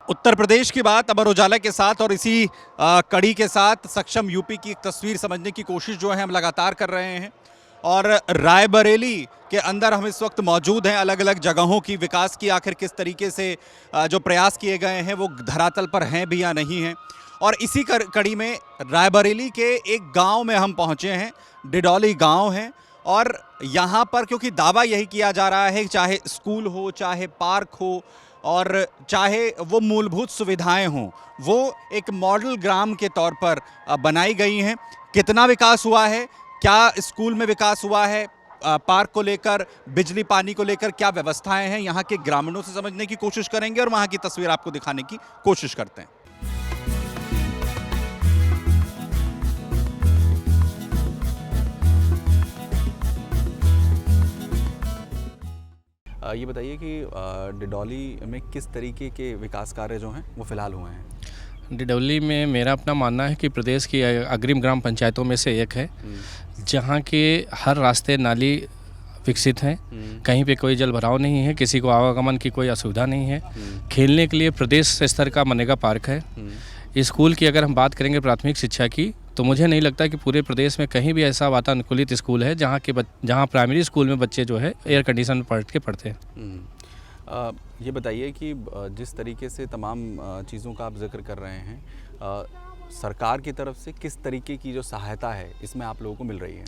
उत्तर प्रदेश की बात अमर उजाला के साथ और इसी कड़ी के साथ सक्षम यूपी की एक तस्वीर समझने की कोशिश जो है हम लगातार कर रहे हैं। और रायबरेली के अंदर हम इस वक्त मौजूद हैं। अलग अलग जगहों की विकास की आखिर किस तरीके से जो प्रयास किए गए हैं वो धरातल पर हैं भी या नहीं हैं। और इसी कड़ी में रायबरेली के एक गांव में हम पहुंचे हैं। डिडौली गांव है और यहाँ पर क्योंकि दावा यही किया जा रहा है, चाहे स्कूल हो, चाहे पार्क हो और चाहे वो मूलभूत सुविधाएं हों, वो एक मॉडल ग्राम के तौर पर बनाई गई हैं। कितना विकास हुआ है, क्या स्कूल में विकास हुआ है, पार्क को लेकर, बिजली पानी को लेकर क्या व्यवस्थाएं हैं, यहाँ के ग्रामीणों से समझने की कोशिश करेंगे और वहाँ की तस्वीर आपको दिखाने की कोशिश करते हैं। ये बताइए कि डिडौली में किस तरीके के विकास कार्य जो हैं वो फिलहाल हुए हैं? डिडौली में मेरा अपना मानना है कि प्रदेश की अग्रिम ग्राम पंचायतों में से एक है, जहाँ के हर रास्ते नाली विकसित हैं, कहीं पे कोई जल भराव नहीं है, किसी को आवागमन की कोई असुविधा नहीं है। खेलने के लिए प्रदेश स्तर का मनरेगा पार्क है। स्कूल की अगर हम बात करेंगे प्राथमिक शिक्षा की, तो मुझे नहीं लगता कि पूरे प्रदेश में कहीं भी ऐसा वातानुकूलित स्कूल है जहाँ प्राइमरी स्कूल में बच्चे जो है एयर कंडीशन में पढ़ते हैं। ये बताइए कि जिस तरीके से तमाम चीज़ों का आप जिक्र कर रहे हैं, सरकार की तरफ से किस तरीके की जो सहायता है इसमें आप लोगों को मिल रही है?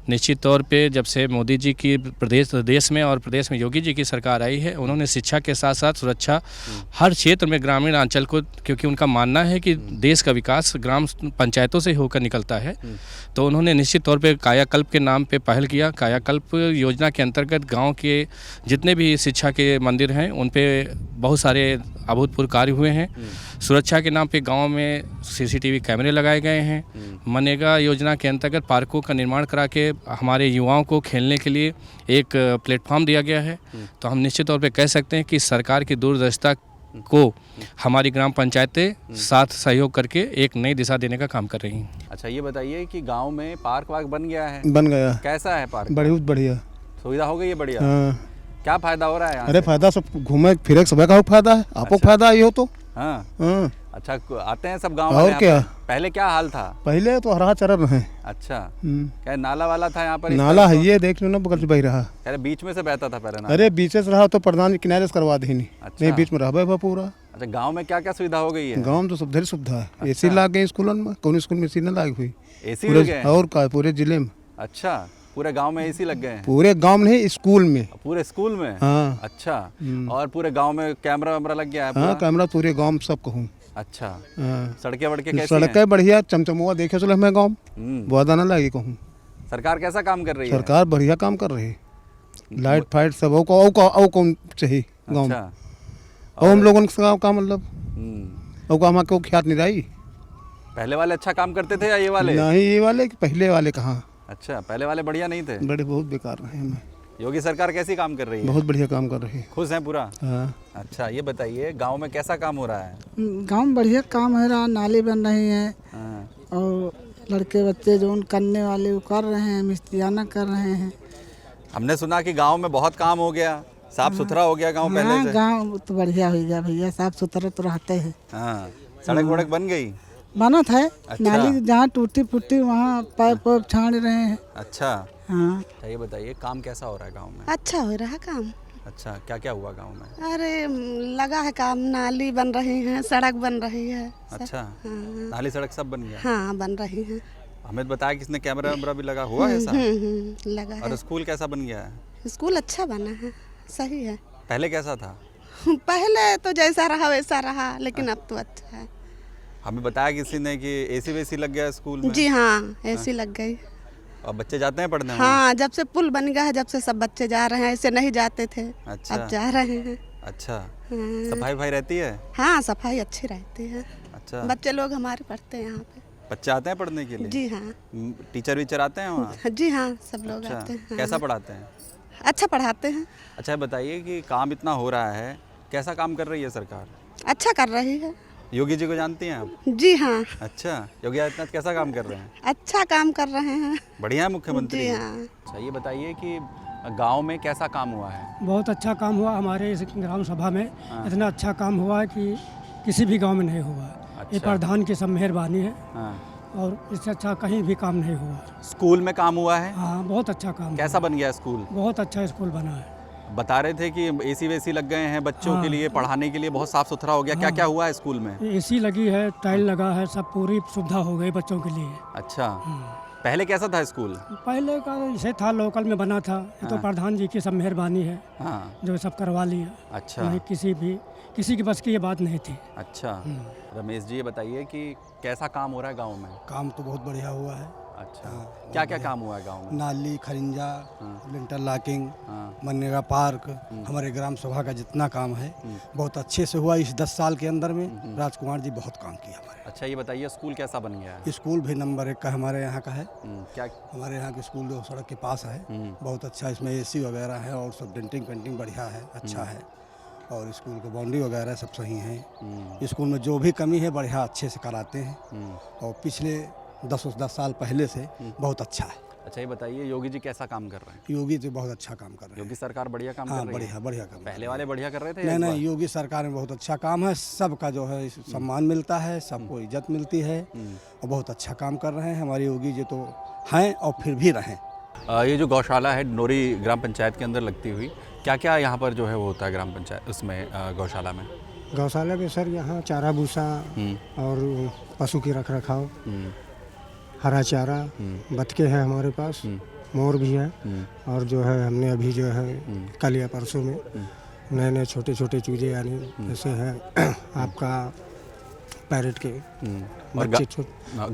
निश्चित तौर पे जब से मोदी जी की देश में और प्रदेश में योगी जी की सरकार आई है, उन्होंने शिक्षा के साथ साथ सुरक्षा हर क्षेत्र में ग्रामीण अंचल को, क्योंकि उनका मानना है कि देश का विकास ग्राम पंचायतों से होकर निकलता है, तो उन्होंने निश्चित तौर पे कायाकल्प के नाम पे पहल किया। कायाकल्प योजना के अंतर्गत गाँव के जितने भी शिक्षा के मंदिर हैं उन पर बहुत सारे अभूतपूर्व कार्य हुए हैं। सुरक्षा के नाम पे गांव में सीसीटीवी कैमरे लगाए गए हैं। मनरेगा योजना के अंतर्गत पार्कों का निर्माण करा के हमारे युवाओं को खेलने के लिए एक प्लेटफॉर्म दिया गया है। तो हम निश्चित तौर पे कह सकते हैं कि सरकार की दूरदर्शिता को हमारी ग्राम पंचायतें साथ सहयोग करके एक नई दिशा देने का काम कर रही हैं। अच्छा, ये बताइए कि गाँव में पार्क वार्क बन गया है? बन गया। कैसा है पार्क? बहुत बढ़िया सुविधा हो गई है? बढ़िया। हाँ। क्या फायदा हो रहा है? अरे फायदा सब घूमे फिरे सब का फायदा है, आपको फायदा ही हो तो। हाँ। हाँ। अच्छा, आते हैं सब गांव और वाले? क्या, पहले क्या हाल था? पहले तो हरा चरण है। अच्छा, क्या नाला वाला था यहाँ पर? नाला है, ये देख लो ना, बगल से बह रहा। अरे बीच में से बहता था पहले नाला? अरे बीच से रहा तो प्रधान किनारे से करवा दी नहीं। अच्छा। नहीं, बीच में रहा पूरा। अच्छा, गांव में क्या क्या सुविधा हो गई है? गाँव में तो सब ढेर सुविधा है। एसी लाग गई स्कूलों में, कौन स्कूल में एसी न लागी हुई? एसी लग गए? और का पूरे जिले में। अच्छा, पूरे गांव में एसी लग गए हैं? पूरे गांव में नहीं, स्कूल में। पूरे स्कूल में? हाँ। अच्छा, और पूरे गांव में कैमरा वैमरा लग गया है? हाँ, कैमरा पूरे गांव में सब कहूँ। अच्छा। हाँ। सड़कें वड़कें कैसी हैं? सड़कें बढ़िया, चमचमुआ देखे चलो हमें गाँव बहुत आना लगी कहूँ। सरकार कैसा काम कर रही है? सरकार बढ़िया काम कर रही है। लाइट फाइट सब औ कौन चाहिए गाँव में? और हम लोगों का मतलब हमारे को ख्यात नहीं रही। पहले वाले अच्छा काम करते थे या ये वाले? नहीं, ये वाले पहले वाले कहाँ। अच्छा, पहले वाले बढ़िया नहीं थे? बड़े बहुत बेकार रहे हमें। योगी सरकार कैसी काम कर रही है? बहुत बढ़िया काम कर रही है। खुश हैं पूरा? हाँ। अच्छा, ये बताइए गांव में कैसा काम हो रहा है? गांव में बढ़िया काम हो रहा, नाली बन रही है। हाँ। और लड़के बच्चे जो उन करने वाले वो कर रहे हैं, मिस्त्रियाना कर रहे हैं। हमने सुना कि गांव में बहुत काम हो गया, साफ सुथरा हो गया गांव पहले से? गांव तो बढ़िया हो गया भैया, साफ सुथरा तो रहते हैं। हाँ। सड़क वड़क बन गई? बनत है। अच्छा। नाली जहाँ टूटी फूटी वहाँ पाइप वाइप छाड़ रहे हैं। अच्छा। हाँ। ये बताइए काम कैसा हो रहा है गांव में? अच्छा हो रहा काम। अच्छा, क्या क्या हुआ गांव में? अरे लगा है काम, नाली बन रही है, सड़क बन रही है। अच्छा। हाँ। नाली सड़क सब बन गया? हाँ, बन रही है। हमें बताया किसने, कैमरा वैमरा भी लगा हुआ है ऐसा? लगा है। और स्कूल कैसा बन गया है? स्कूल अच्छा बना है, सही है। पहले कैसा था? पहले तो जैसा रहा वैसा रहा, लेकिन अब तो अच्छा है। हमें बताया किसी ने कि एसी वेसी लग गया स्कूल में? जी हाँ, एसी लग गई। और बच्चे जाते हैं पढ़ने? हाँ, जब से पुल बन गया है, जब से सब बच्चे जा रहे हैं, ऐसे नहीं जाते थे। अच्छा। अब जा रहे हैं। अच्छा। हाँ। सफाई भाई रहती है? हाँ, सफाई अच्छी रहती है। अच्छा। बच्चे लोग हमारे पढ़ते हैं यहाँ पे। बच्चे आते हैं पढ़ने के लिए? जी हाँ। टीचर वीचर आते हैं वहाँ? जी हाँ, सब लोग अच्छा। आते हैं। कैसा पढ़ाते हैं? अच्छा पढ़ाते हैं। अच्छा, बताइए कि काम इतना हो रहा है, कैसा काम कर रही है सरकार? अच्छा कर रही है। योगी जी को जानती हैं आप? जी हाँ। अच्छा, योगी आदित्यनाथ कैसा काम कर रहे हैं? अच्छा काम कर रहे हैं। बढ़िया है मुख्यमंत्री? जी हाँ। अच्छा, ये बताइए कि गांव में कैसा काम हुआ है? बहुत अच्छा काम हुआ हमारे इस ग्राम सभा में। इतना अच्छा काम हुआ है कि किसी भी गांव में नहीं हुआ है। ये अच्छा। प्रधान की सब मेहरबानी है हाँ। और इससे अच्छा कहीं भी काम नहीं हुआ है। स्कूल में काम हुआ है? हाँ, बहुत अच्छा काम कैसा हुआ। बन गया स्कूल? बहुत अच्छा स्कूल बना है। बता रहे थे कि एसी वेसी लग गए हैं बच्चों के हाँ। लिए, पढ़ाने के लिए बहुत साफ सुथरा हो गया। क्या हाँ। क्या हुआ है स्कूल में? एसी लगी है, टाइल लगा है, सब पूरी सुविधा हो गई बच्चों के लिए। अच्छा, हाँ। पहले कैसा था स्कूल? पहले का इसे था, लोकल में बना था। ये तो हाँ। प्रधान जी की सब मेहरबानी है हाँ। जो सब करवा लिया। अच्छा। नहीं किसी की बस की ये बात नहीं थी। अच्छा, रमेश जी ये बताइए कि कैसा काम हो रहा है गांव में? काम तो बहुत बढ़िया हुआ है। अच्छा, हाँ, क्या क्या काम हुआ है गांव में? नाली, खरिंजा, हाँ। लिंटर लॉकिंग, हाँ। मनरेगा पार्क, हमारे ग्राम सभा का जितना काम है बहुत अच्छे से हुआ। इस 10 साल के अंदर में राजकुमार जी बहुत काम किया हमारे। अच्छा, ये बताइए स्कूल कैसा बन गया है? स्कूल भी नंबर 1 का हमारे यहाँ का है। क्या? हमारे यहाँ के स्कूल जो सड़क के पास है बहुत अच्छा, इसमें एसी वगैरह है और सब डेंटिंग पेंटिंग बढ़िया है, अच्छा है। और स्कूल के बाउंड्री वगैरह सब सही है। स्कूल में जो भी कमी है बढ़िया अच्छे से कराते हैं और पिछले 10 साल पहले से बहुत अच्छा है। अच्छा, ये बताइए योगी जी कैसा काम कर रहे हैं? योगी जी बहुत अच्छा काम कर रहे हैं। योगी सरकार बढ़िया काम हाँ, कर रही है? बढ़िया काम। पहले वाले बढ़िया कर रहे थे? नहीं इस बार? नहीं, योगी सरकार में बहुत अच्छा काम है। सबका जो है सम्मान मिलता है, सबको इज्जत मिलती है और बहुत अच्छा काम कर रहे हैं हमारे योगी जी तो हैं और फिर भी रहें। ये जो गौशाला है डिंडोरी ग्राम पंचायत के अंदर लगती हुई, क्या क्या यहाँ पर जो है वो होता है ग्राम पंचायत उसमें गौशाला में? गौशाला में सर यहाँ चारा भूसा और पशु की रख रखाव, हरा चारा, बतखे हैं हमारे पास, मोर भी है और जो है हमने अभी जो है कल या परसों में नए नए छोटे छोटे चूजे यानी जैसे है आपका पैरेट के और बच्चे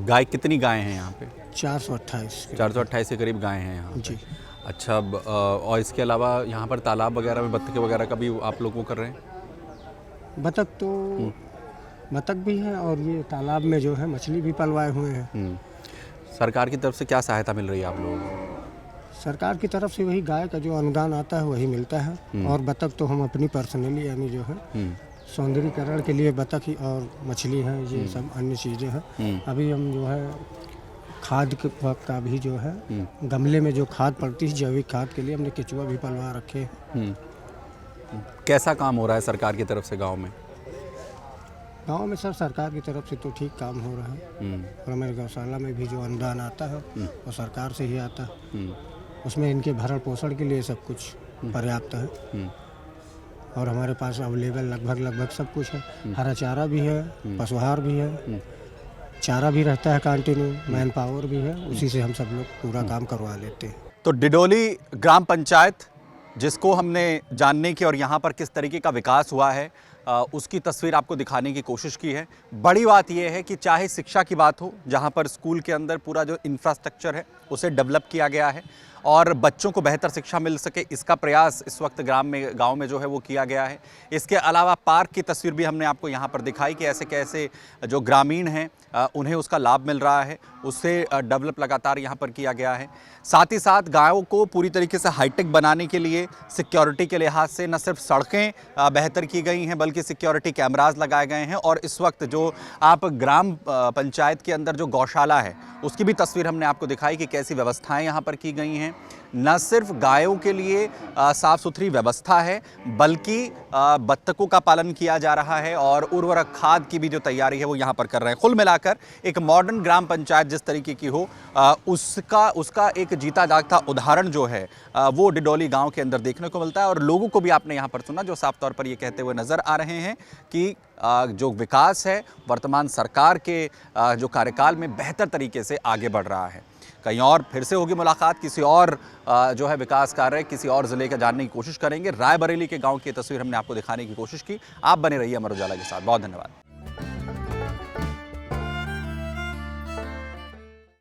गाय कितनी गायें हैं यहाँ पे? 428 428 के करीब गायें हैं यहाँ पे। जी। अच्छा, और इसके अलावा यहाँ पर तालाब वगैरह में बत्तखे वगैरह का भी आप लोग वो कर रहे हैं? बतख भी है और ये तालाब में जो है मछली भी पलवाए हुए हैं। सरकार की तरफ से क्या सहायता मिल रही है आप लोगों को? सरकार की तरफ से वही गाय का जो अनुदान आता है वही मिलता है और बतख तो हम अपनी पर्सनली यानी जो है सौंदर्यीकरण के लिए बतख और मछली है, ये सब अन्य चीज़ें हैं। अभी हम जो है खाद के वक्त का भी जो है गमले में जो खाद पड़ती है जैविक खाद के लिए हमने केचुआ भी पलवा रखे हैं। कैसा काम हो रहा है सरकार की तरफ से गांव में? गांव में सर सरकार की तरफ से तो ठीक काम हो रहा है और हमारे गौशाला में भी जो अनुदान आता है वो सरकार से ही आता है। उसमें इनके भरण पोषण के लिए सब कुछ पर्याप्त है और हमारे पास अवेलेबल लगभग सब कुछ है। हरा चारा भी है, पशुहार भी है, चारा भी रहता है कंटिन्यू, मैन पावर भी है, उसी से हम सब लोग पूरा काम करवा लेते हैं। तो डिडोली ग्राम पंचायत जिसको हमने जानने की और यहाँ पर किस तरीके का विकास हुआ है उसकी तस्वीर आपको दिखाने की कोशिश की है। बड़ी बात यह है कि चाहे शिक्षा की बात हो, जहाँ पर स्कूल के अंदर पूरा जो इंफ्रास्ट्रक्चर है उसे डेवलप किया गया है और बच्चों को बेहतर शिक्षा मिल सके इसका प्रयास इस वक्त गांव में जो है वो किया गया है। इसके अलावा पार्क की तस्वीर भी हमने आपको यहाँ पर दिखाई कि ऐसे कैसे जो ग्रामीण हैं उन्हें उसका लाभ मिल रहा है, उससे डेवलप लगातार यहाँ पर किया गया है। साथ ही साथ गाँव को पूरी तरीके से हाईटेक बनाने के लिए सिक्योरिटी के लिहाज से न सिर्फ सड़कें बेहतर की गई हैं बल्कि सिक्योरिटी कैमराज लगाए गए हैं और इस वक्त जो आप ग्राम पंचायत के अंदर जो गौशाला है उसकी भी तस्वीर हमने आपको दिखाई कि कैसी व्यवस्थाएं यहाँ पर की गई हैं। न सिर्फ गायों के लिए साफ़ सुथरी व्यवस्था है बल्कि बत्तखों का पालन किया जा रहा है और उर्वरक खाद की भी जो तैयारी है वो यहाँ पर कर रहे हैं। कुल मिलाकर एक मॉडर्न ग्राम पंचायत जिस तरीके की हो उसका एक जीता जागता उदाहरण जो है वो डिडोली गांव के अंदर देखने को मिलता है और लोगों को भी आपने यहाँ पर सुना जो साफ तौर पर ये कहते हुए नज़र आ रहे हैं कि जो विकास है वर्तमान सरकार के जो कार्यकाल में बेहतर तरीके से आगे बढ़ रहा है। कहीं और फिर से होगी मुलाकात, किसी और जो है विकास कार्य किसी और ज़िले का जानने की कोशिश करेंगे। रायबरेली के गांव की तस्वीर हमने आपको दिखाने की कोशिश की। आप बने रहिए अमर उजाला के साथ। बहुत धन्यवाद।